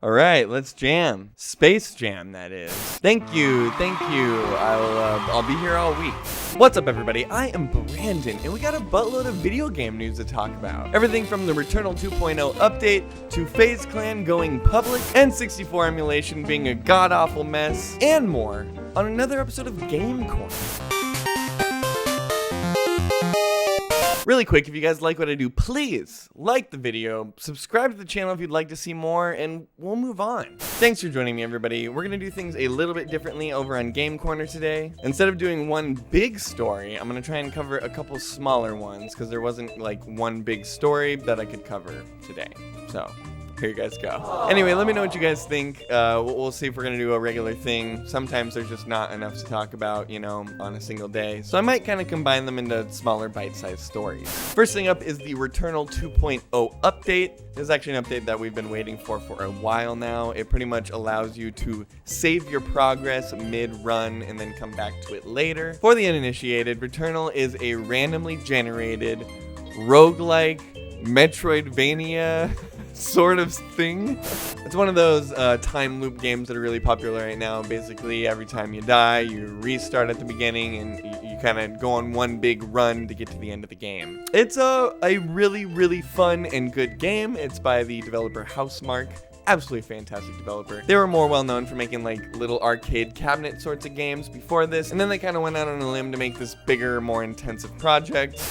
All right, let's jam. Space jam, that is. Thank you. I'll be here all week. What's up, everybody? I am Brandon, and we got a buttload of video game news to talk about. Everything from the Returnal 2.0 update to Faze Clan going public, N64 Emulation being a god-awful mess, and more on another episode of Game Corner. Really quick, if you guys like what I do, please like the video, subscribe to the channel if you'd like to see more, and we'll move on. Thanks for joining me, everybody. We're gonna do things a little bit differently over on Game Corner today. Instead of doing one big story, I'm gonna try and cover a couple smaller ones, because there wasn't like one big story that I could cover today. So here you guys go. Anyway, let me know what you guys think. We'll see if we're gonna do a regular thing. Sometimes there's just not enough to talk about, you know, on a single day. So I might kind of combine them into smaller bite-sized stories. First thing up is the Returnal 2.0 update. This is actually an update that we've been waiting for a while now. It pretty much allows you to save your progress mid-run and then come back to it later. For the uninitiated, Returnal is a randomly generated roguelike Metroidvania sort of thing. It's one of those time loop games that are really popular right now. Basically, every time you die, you restart at the beginning and you kind of go on one big run to get to the end of the game. It's a really fun and good game. It's by the developer Housemarque. Absolutely fantastic developer. They were more well known for making like little arcade cabinet sorts of games before this, and then they kind of went out on a limb to make this bigger, more intensive project.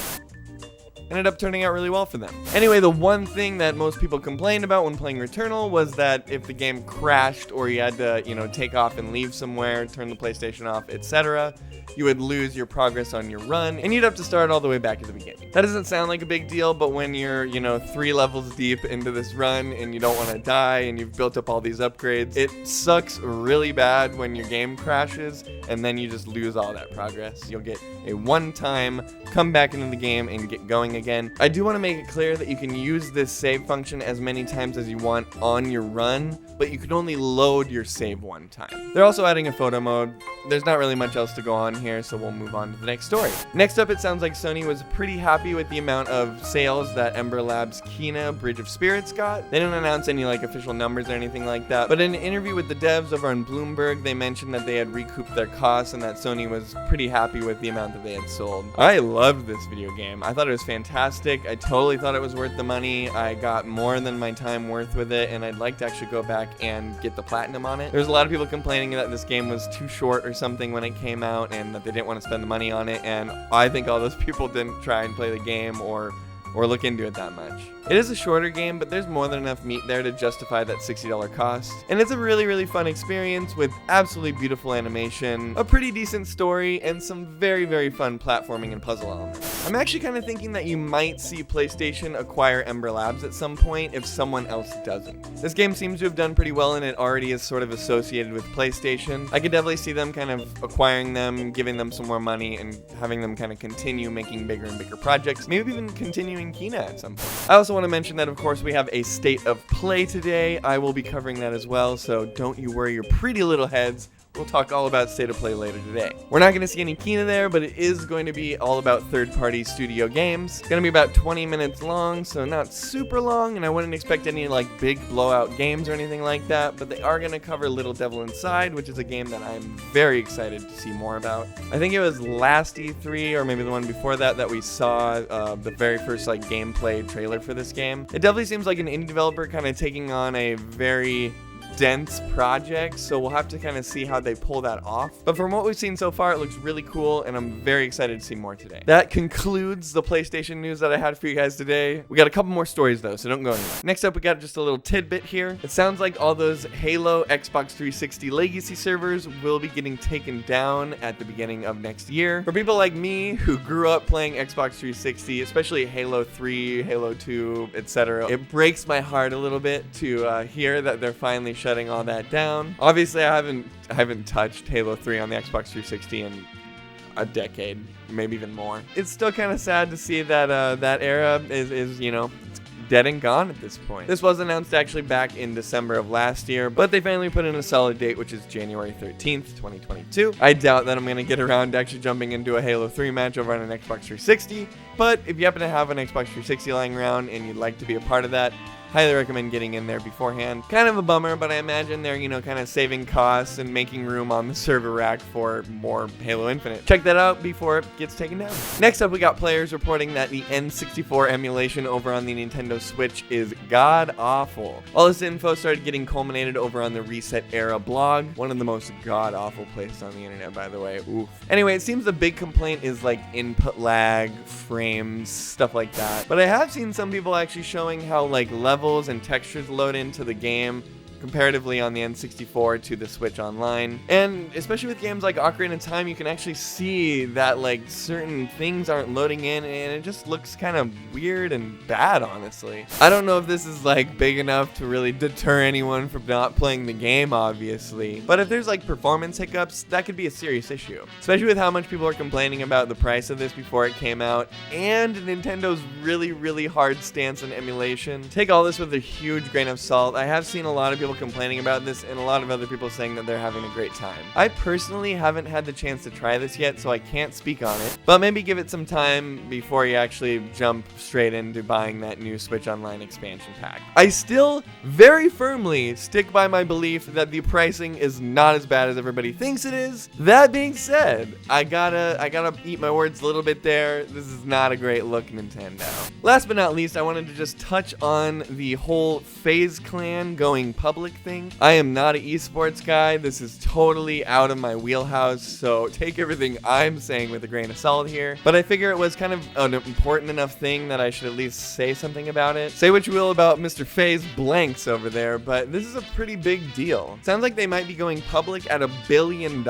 Ended up turning out really well for them. Anyway, the one thing that most people complained about when playing Returnal was that if the game crashed or you had to, you know, take off and leave somewhere, turn the PlayStation off, etc., you would lose your progress on your run, and you'd have to start all the way back at the beginning. That doesn't sound like a big deal, but when you're, you know, 3 levels deep into this run and you don't want to die and you've built up all these upgrades, it sucks really bad when your game crashes and then you just lose all that progress. You'll get a one-time come back into the game and get going again. I do want to make it clear that you can use this save function as many times as you want on your run, but you can only load your save one time. They're also adding a photo mode. There's not really much else to go on here, so we'll move on to the next story. Next up, it sounds like Sony was pretty happy with the amount of sales that Ember Labs' Kena Bridge of Spirits got. They didn't announce any like official numbers or anything like that, but in an interview with the devs over on Bloomberg, they mentioned that they had recouped their costs and that Sony was pretty happy with the amount that they had sold. I loved this video game. I thought it was fantastic. I totally thought it was worth the money. I got more than my time worth with it, and I'd like to actually go back and get the platinum on it. There's a lot of people complaining that this game was too short or something when it came out and that they didn't want to spend the money on it, and I think all those people didn't try and play the game or look into it that much. It is a shorter game, but there's more than enough meat there to justify that $60 cost. And it's a really fun experience with absolutely beautiful animation, a pretty decent story, and some very fun platforming and puzzle elements. I'm actually kind of thinking that you might see PlayStation acquire Ember Labs at some point if someone else doesn't. This game seems to have done pretty well and it already is sort of associated with PlayStation. I could definitely see them kind of acquiring them, giving them some more money, and having them kind of continue making bigger and bigger projects, maybe even continuing Kena at some point. I also want to mention that, of course, we have a State of Play today. I will be covering that as well, so don't you worry your pretty little heads. We'll talk all about State of Play later today. We're not going to see any Kena there, but it is going to be all about third-party studio games. It's going to be about 20 minutes long, so not super long, and I wouldn't expect any like big blowout games or anything like that, but they are going to cover Little Devil Inside, which is a game that I'm very excited to see more about. I think it was last E3, or maybe the one before that, that we saw the very first like gameplay trailer for this game. It definitely seems like an indie developer kind of taking on a very dense project, so we'll have to kind of see how they pull that off. But from what we've seen so far, it looks really cool, and I'm very excited to see more today. That concludes the PlayStation news that I had for you guys today. We got a couple more stories though, so don't go anywhere. Next up, we got just a little tidbit here. It sounds like all those Halo Xbox 360 legacy servers will be getting taken down at the beginning of next year. For people like me who grew up playing Xbox 360, especially Halo 3, Halo 2, etc., it breaks my heart a little bit to hear that they're finally shutting all that down. Obviously, I haven't touched Halo 3 on the Xbox 360 in a decade, maybe even more. It's still kind of sad to see that that era is you know, dead and gone at this point. This was announced actually back in December of last year, but they finally put in a solid date, which is January 13th, 2022. I doubt that I'm going to get around to actually jumping into a Halo 3 match over on an Xbox 360, but if you happen to have an Xbox 360 lying around and you'd like to be a part of that, highly recommend getting in there beforehand. Kind of a bummer, but I imagine they're, you know, kind of saving costs and making room on the server rack for more Halo Infinite. Check that out before it gets taken down. Next up, we got players reporting that the N64 emulation over on the Nintendo Switch is god-awful. All this info started getting culminated over on the Reset Era blog, one of the most god-awful places on the internet, by the way. Oof. Anyway, it seems the big complaint is like input lag, frames, stuff like that. But I have seen some people actually showing how like levels and textures load into the game comparatively on the N64 to the Switch Online. And especially with games like Ocarina of Time, you can actually see that like certain things aren't loading in, and it just looks kind of weird and bad, honestly. I don't know if this is like big enough to really deter anyone from not playing the game, obviously, but if there's like performance hiccups, that could be a serious issue, especially with how much people are complaining about the price of this before it came out and Nintendo's really hard stance on emulation. Take all this with a huge grain of salt. I have seen a lot of people complaining about this and a lot of other people saying that they're having a great time. I personally haven't had the chance to try this yet, so I can't speak on it, but maybe give it some time before you actually jump straight into buying that new Switch Online expansion pack. I still very firmly stick by my belief that the pricing is not as bad as everybody thinks it is. That being said, I gotta eat my words a little bit there. This is not a great look, Nintendo. Last but not least, I wanted to just touch on the whole Faze Clan going public thing. I am not an esports guy. This is totally out of my wheelhouse, so take everything I'm saying with a grain of salt here. But I figure it was kind of an important enough thing that I should at least say something about it. Say what you will about Mr. Faze Blanks over there, but this is a pretty big deal. Sounds like they might be going public at $1 billion,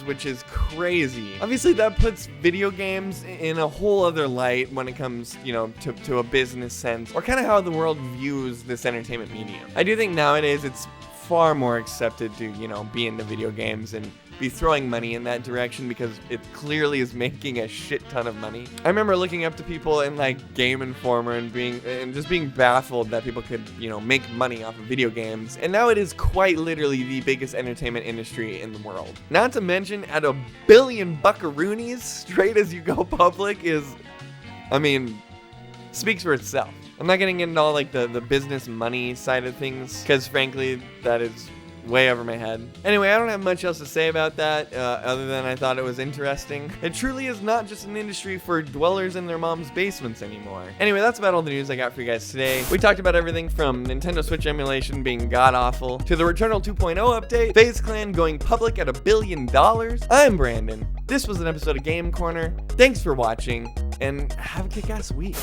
which is crazy. Obviously, that puts video games in a whole other light when it comes, you know, to a business sense, or kind of how the world views this entertainment medium. I do think nowadays it's far more accepted to, you know, be into video games and be throwing money in that direction because it clearly is making a shit ton of money. I remember looking up to people in like Game Informer and just being baffled that people could, you know, make money off of video games. And now it is quite literally the biggest entertainment industry in the world. Not to mention at $1 billion buckaroonies straight as you go public is, I mean, speaks for itself. I'm not getting into all like the business money side of things because frankly that is way over my head. Anyway, I don't have much else to say about that other than I thought it was interesting. It truly is not just an industry for dwellers in their mom's basements anymore. Anyway, that's about all the news I got for you guys today. We talked about everything from Nintendo Switch emulation being god-awful to the Returnal 2.0 update, Faze Clan going public at $1 billion. I'm Brandon. This was an episode of Game Corner. Thanks for watching and have a kick-ass week.